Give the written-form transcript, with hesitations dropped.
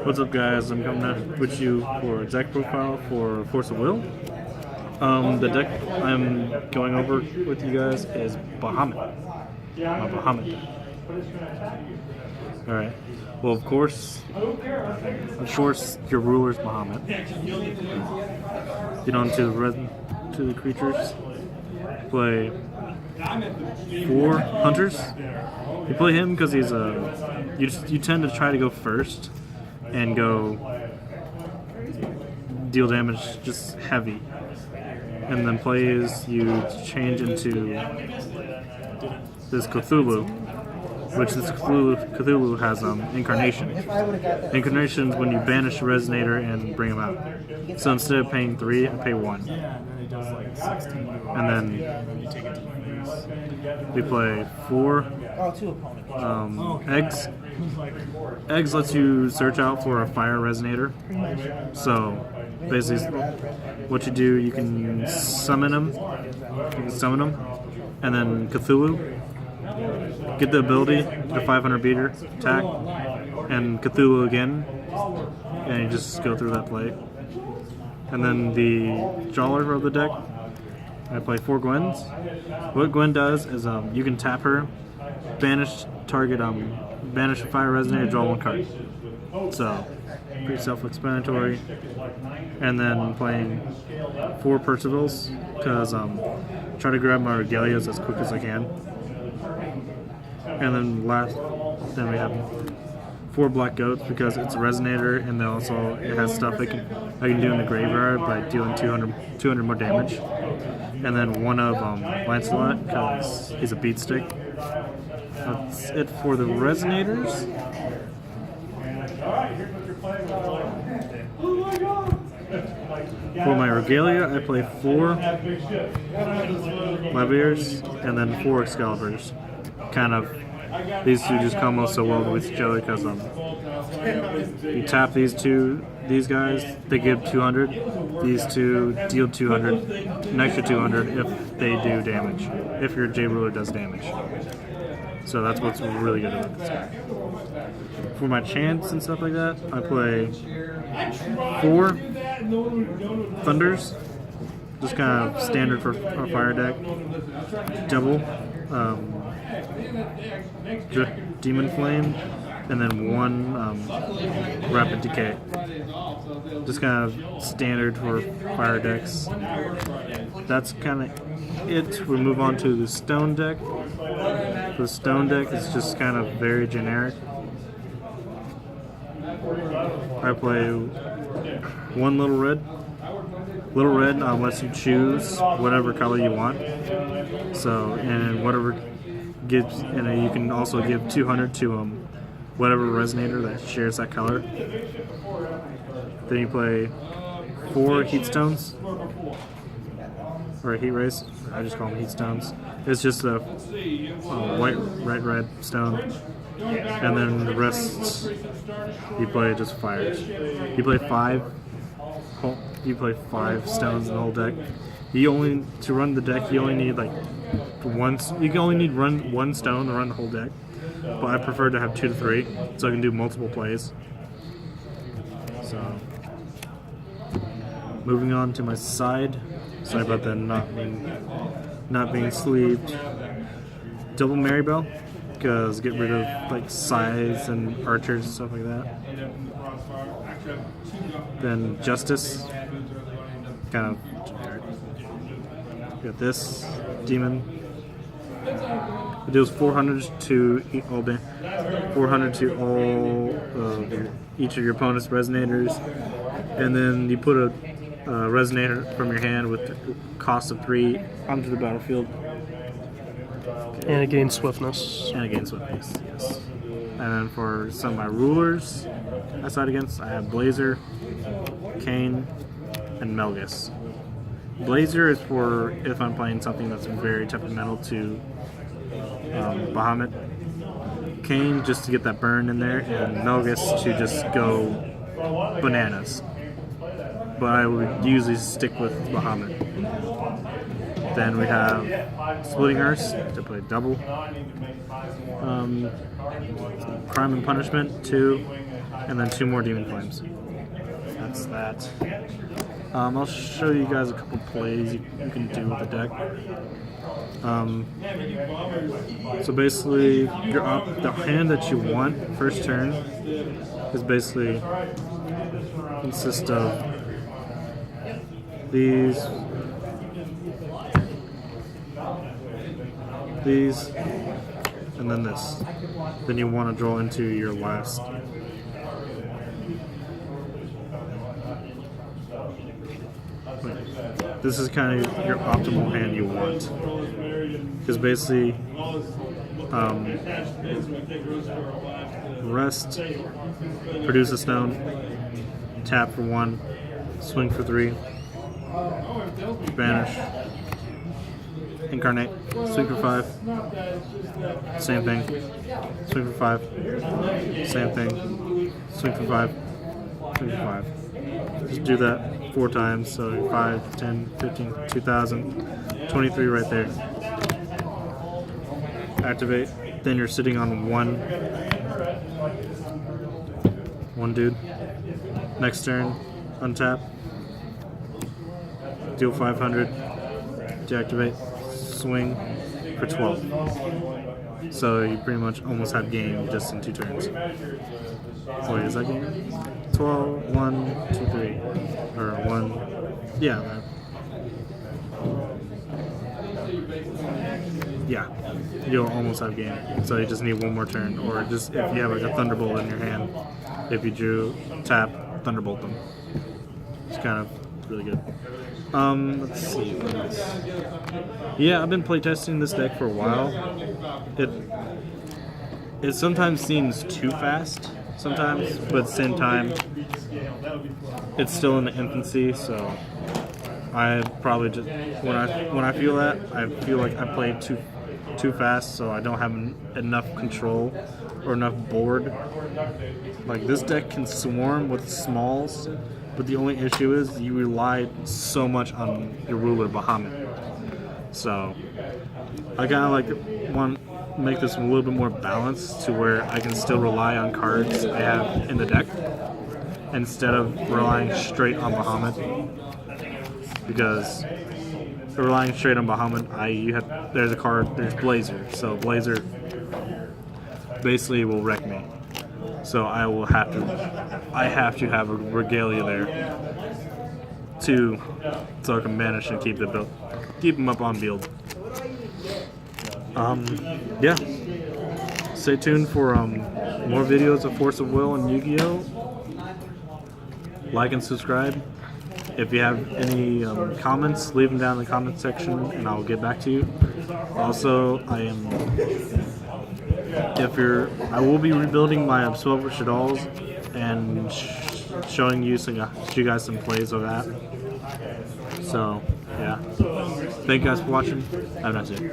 What's up, guys? I'm coming out with you for deck profile for Force of Will. The deck I'm going over with you guys is Bahamut. My Bahamut deck. Alright. Well, of course, your ruler's Bahamut. Get on to the creatures. Play 4 hunters. You play him because he's a. You tend to try to go first and go deal damage just heavy, and then plays you change into this Cthulhu, which this Cthulhu has incarnation. Incarnation's when you banish a resonator and bring him out. So instead of paying 3, I pay 1. And then we play 4 eggs. Eggs lets you search out for a fire resonator. So basically, what you do, you can summon them. And then Cthulhu. Get the ability, the 500 beater attack, and Cthulhu again, and you just go through that play. And then the Jawler of the deck, I play 4 Gwens. What Gwen does is you can tap her, banish target, banish a fire resonator, draw 1 card. So pretty self-explanatory. And then playing 4 Percivals because try to grab my Regalias as quick as I can. And then we have 4 Black Goats because it's a resonator, and then also it has stuff I can do in the graveyard by dealing 200 more damage. And then 1 of Lancelot because he's a beat stick. That's it for the resonators. For my Regalia, I play 4 Leviers and then 4 Excaliburs. Kind of, these two just combo so well with each other because you tap these guys, they give 200. These two deal 200, an extra 200 if they do damage, if your J Ruler does damage. So that's what's really good about this guy. For my chants and stuff like that, I play 4 Thunders, just kind of standard for a fire deck. Double Demon Flame, and then 1 Rapid Decay. Just kind of standard for fire decks. That's kind of it. We move on to the Stone deck. The Stone deck is just kind of very generic. I play 1 Little Red. Little Red lets you choose whatever color you want. So, and whatever gives, and you can also give 200 to whatever resonator that shares that color. Then you play 4 Heat Stones, or Heat Rays. I just call them Heat Stones. It's just a white, red stone, and then the rest you play just fires. You play 5 stones in the whole deck. To run the deck, you only need you can only need 1 stone to run the whole deck. But I prefer to have 2 to 3, so I can do multiple plays. So, moving on to my side. Sorry about that not being sleeved. Double Marybell, because get rid of scythes and archers and stuff like that. Then Justice, kind of. Got this demon. It deals 400 to each of your opponent's resonators, and then you put a resonator from your hand with the cost of 3 onto the battlefield. And it gains swiftness. Yes. And then for some of my rulers I side against, I have Blazer, Kane, and Melgus. Blazer is for if I'm playing something that's very temperamental to Bahamut. Kane just to get that burn in there, and Melgus to just go bananas. But I would usually stick with Bahamut. Then we have Splitting Hearse to play double. Crime and Punishment 2. and then 2 more Demon Flames. That's that. I'll show you guys a couple plays you can do with the deck. So basically, the hand that you want first turn is basically consists of these, and then this. Then you want to draw into your last. This is kind of your optimal hand you want, because basically, rest, produce a stone, tap for 1, swing for 3, banish, incarnate, swing for 5, same thing, swing for 5, same thing, swing for 5, swing for 5. Just do that 4 times, so 5, 10, 15, 2,000, 23 right there. Activate, then you're sitting on one dude. Next turn, untap, deal 500, deactivate, swing for 12. So you pretty much almost have game just in 2 turns. Wait, is that game? 12, 1, 2, 3. Or 1. Yeah, man. Yeah, you'll almost have game. So you just need 1 more turn, or just if you have like a Thunderbolt in your hand, if you drew, tap, Thunderbolt them. It's kind of really good. Let's see. Yeah, I've been playtesting this deck for a while. It sometimes seems too fast, sometimes, but at the same time, it's still in the infancy. So I probably just when I feel that, I feel like I played too fast, so I don't have enough control or enough board. Like, this deck can swarm with smalls, but the only issue is you rely so much on your ruler Bahamut. So I kind of like want to make this a little bit more balanced to where I can still rely on cards I have in the deck instead of relying straight on Bahamut. Because relying straight on Bahamut, there's a card, there's Blazer. So Blazer basically will wreck me. So I have to have a Regalia there so I can manage and keep them up on field. Yeah. Stay tuned for more videos of Force of Will and Yu-Gi-Oh! Like and subscribe. If you have any comments, leave them down in the comment section and I'll get back to you. Also, I will be rebuilding my Swelver dolls and showing you guys some plays of that. So, yeah. Thank you guys for watching. Have a nice day.